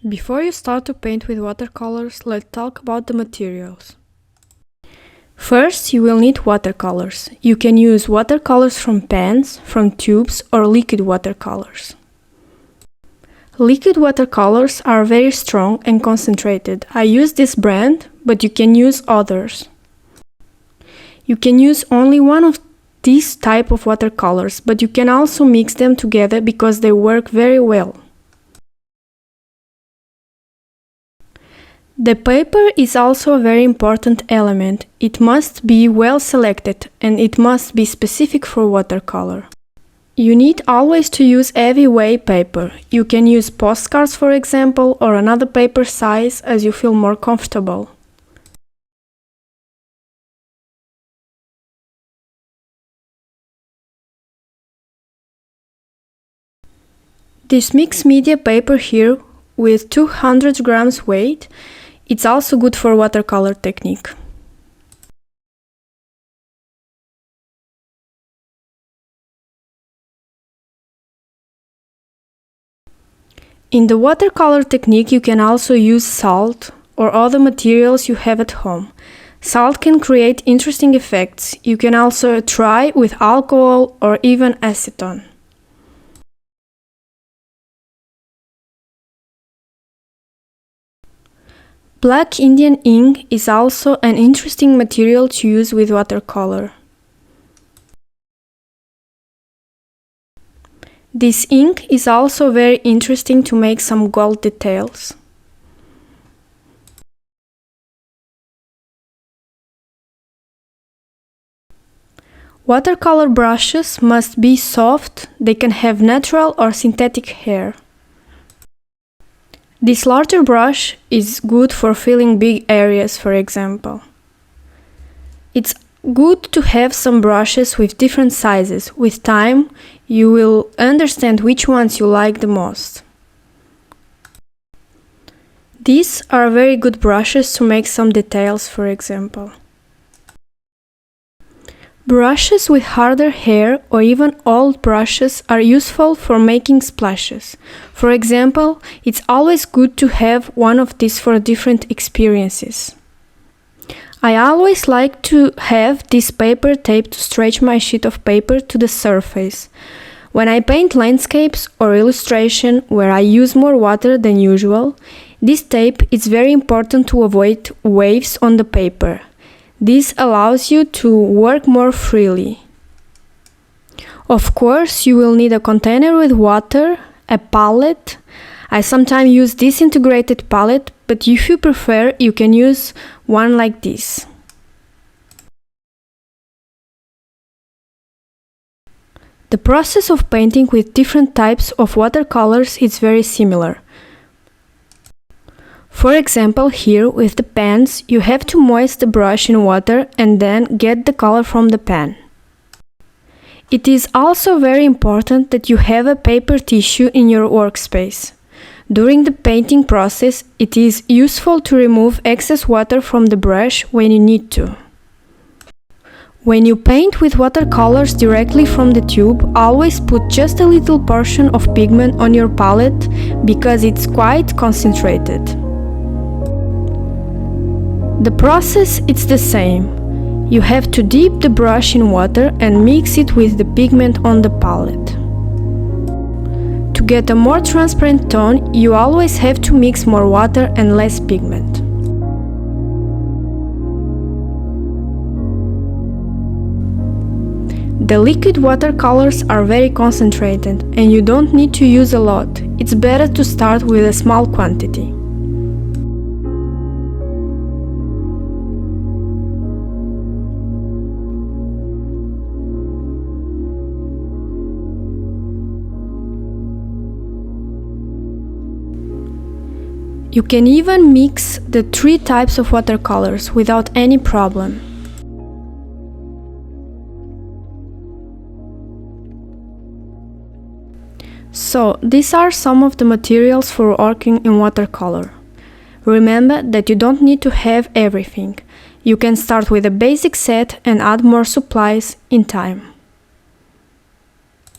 Before you start to paint with watercolors, let's talk about the materials. First, you will need watercolors. You can use watercolors from pens, from tubes, or liquid watercolors. Liquid watercolors are very strong and concentrated. I use this brand, but you can use others. You can use only one of these type of watercolors, but you can also mix them together because they work very well. The paper is also a very important element. It must be well selected and it must be specific for watercolor. You need always to use heavyweight paper. You can use postcards, for example, or another paper size as you feel more comfortable. This mixed media paper here with 200 grams weight, it's also good for watercolor technique. In the watercolor technique, you can also use salt or other materials you have at home. Salt can create interesting effects. You can also try with alcohol or even acetone. Black Indian ink is also an interesting material to use with watercolor. This ink is also very interesting to make some gold details. Watercolor brushes must be soft. They can have natural or synthetic hair. This larger brush is good for filling big areas, for example. It's good to have some brushes with different sizes. With time, you will understand which ones you like the most. These are very good brushes to make some details, for example. Brushes with harder hair or even old brushes are useful for making splashes. For example, it's always good to have one of these for different experiences. I always like to have this paper tape to stretch my sheet of paper to the surface. When I paint landscapes or illustration where I use more water than usual, this tape is very important to avoid waves on the paper. This allows you to work more freely. Of course, you will need a container with water, a palette. I sometimes use this integrated palette, but if you prefer, you can use one like this. The process of painting with different types of watercolors is very similar. For example, here with the pens, you have to moisten the brush in water and then get the color from the pen. It is also very important that you have a paper tissue in your workspace. During the painting process, it is useful to remove excess water from the brush when you need to. When you paint with watercolors directly from the tube, always put just a little portion of pigment on your palette because it's quite concentrated. The process is the same. You have to dip the brush in water and mix it with the pigment on the palette. To get a more transparent tone, you always have to mix more water and less pigment. The liquid watercolors are very concentrated and you don't need to use a lot. It's better to start with a small quantity. You can even mix the 3 types of watercolors without any problem. So, these are some of the materials for working in watercolor. Remember that you don't need to have everything. You can start with a basic set and add more supplies in time.